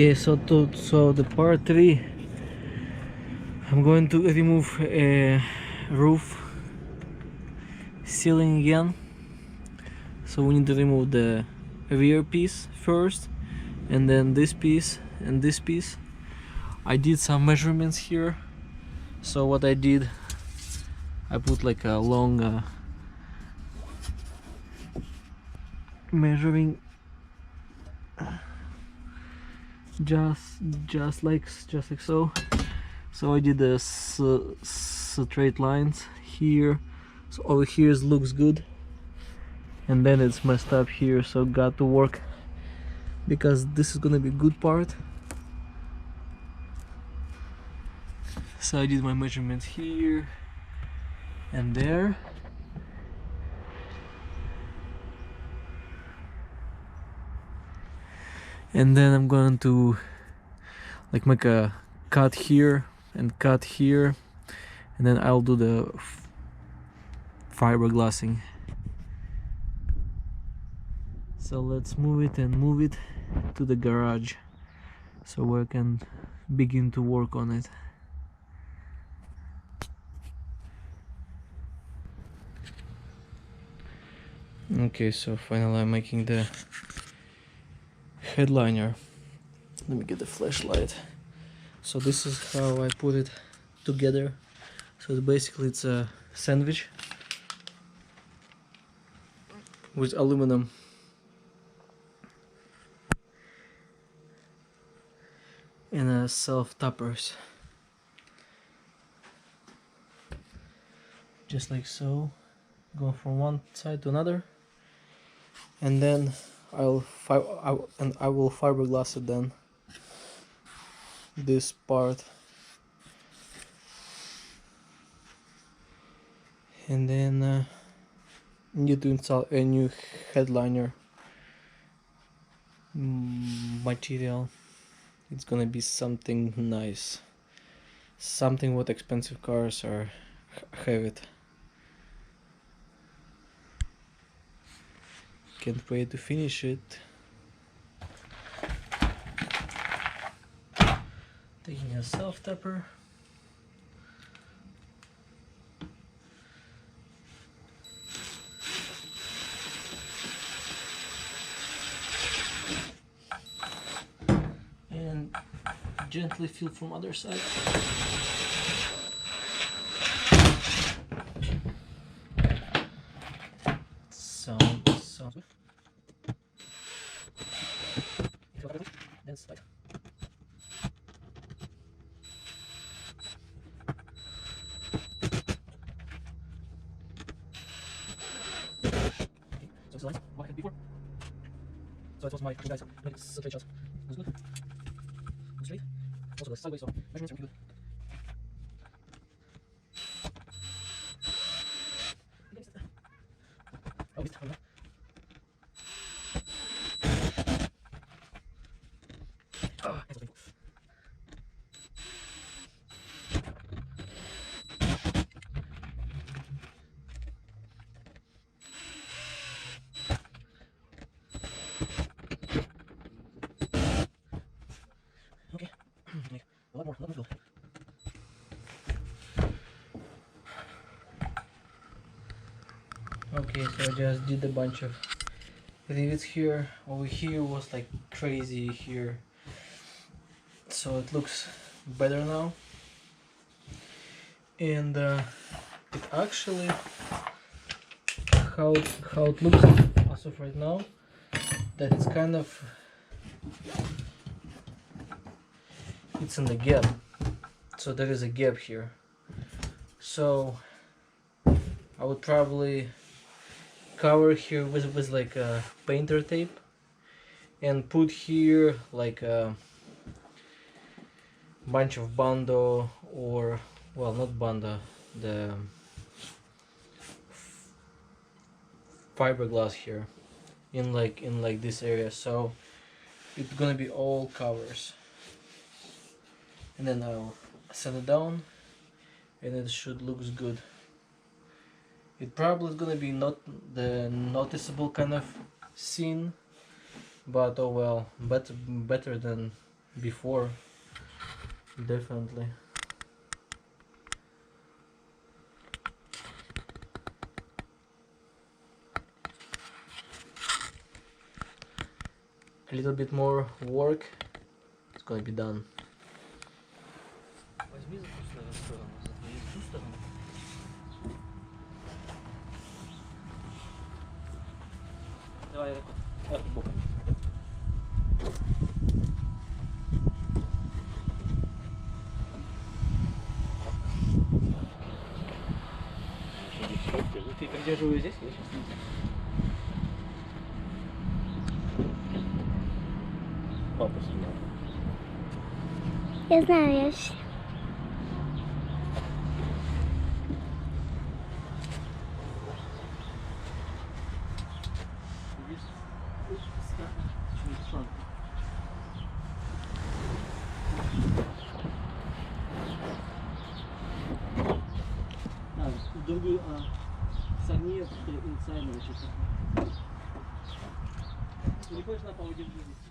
Okay, so the part 3, I'm going to remove a roof ceiling again. So we need to remove the rear piece first, and then this piece and this piece. I did some measurements here. So what I did, I put like a long measuring, just like so. So I did the straight lines here. So over here looks good, and then it's messed up here, so got to work, because this is gonna be good part. So I did my measurements here and there. And then I'm going to like make a cut here and cut here, and then I'll do the fiberglassing. So let's move it to the garage so we can begin to work on it. Okay, so finally I'm making the headliner. Let me get the flashlight. So this is how I put it together. So basically it's a sandwich with aluminum. And self tappers, just like so, go from one side to another, and then I will fiberglass it then, this part, and then need to install a new headliner material. It's gonna be something nice, something what expensive cars are have it. Can't wait to finish it. Taking a self tapper. And gently feel from other side. Sounds good. Then slide. So it's lines what I had before. So it was my guys make it straight shot. Looks good. Looks straight. Also the sideways, so measurements are pretty good. Oh, wait, hold on. Ah, that's painful. Okay, make a lot more fill. Okay, so I just did a bunch of rivets here. Over here was like crazy here, so it looks better now. And it actually, how it looks as of right now, that it's kind of, it's in the gap, so there is a gap here. So I would probably cover here with like a painter tape, and put here like a bunch of bando, or well, not bando, the fiberglass here in like this area, so it's gonna be all covers. And then I'll set it down, and it should looks good. It probably is gonna be not the noticeable kind of scene, but oh well, better than before, definitely. A little bit more work, it's gonna be done. Возьми за ту сторону, за ту сторону. Давай так вот, боком. Ты придерживай здесь, я сейчас не знаю. Папа снимал. Я знаю, я все. Другую, согни inside научиться. Не хочешь на пол держи здесь?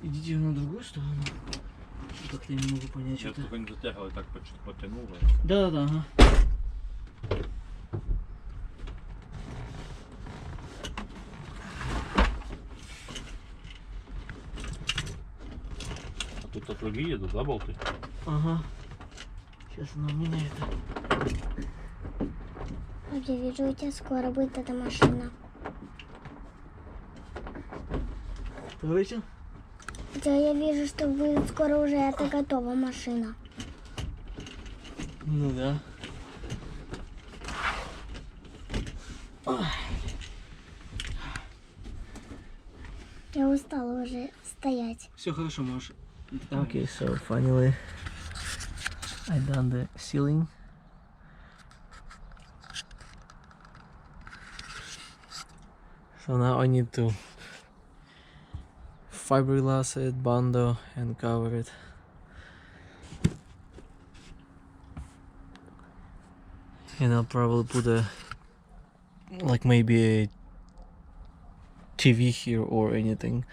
Идите на другую сторону. Как-то я не могу понять, Я что-то. только не затягивал, так потянул. Да-да-да, ага. А тут другие едут, да, болты? Ага. Сейчас она меняет. Я вижу, у тебя скоро будет эта машина. Давайте. Хотя я вижу, что будет скоро уже это готова машина. Ну да. Я устала уже стоять. Все хорошо, можешь. Okay, so finally I done the ceiling. So now I need to fiberglass it, bando, and cover it. And I'll probably put a like maybe a TV here or anything,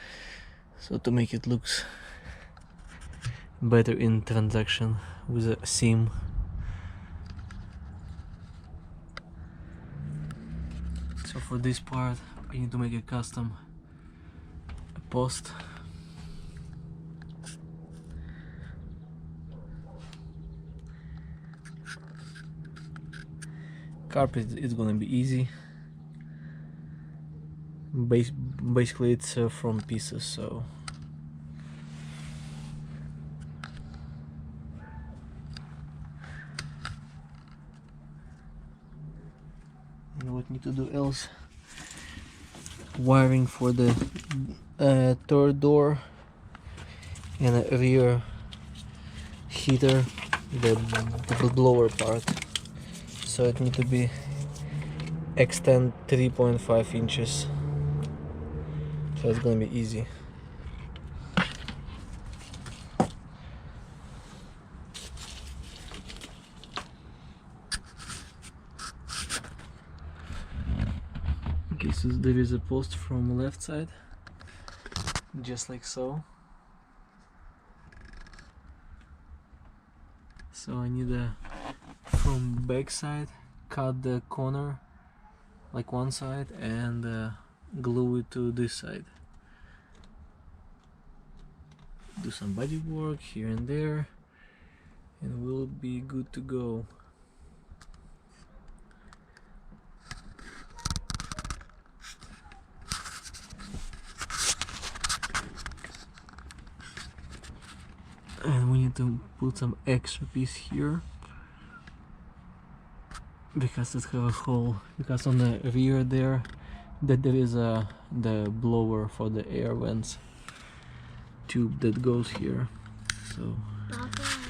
so to make it looks better in transaction with a seam. So for this part I need to make a custom post. Carpet is gonna be easy. Basically it's from pieces, so and what need to do else? Wiring for the third door and a rear heater, the blower part. So it needs to be extend 3.5 inches. So it's gonna be easy. Okay, so there is a post from left side, just like so. So I need a from back side, cut the corner like one side and glue it to this side. Do some body work here and there, and we'll be good to go. And we need to put some extra piece here because it have a hole, because on the rear there there is the blower for the air vents tube that goes here. So Папа,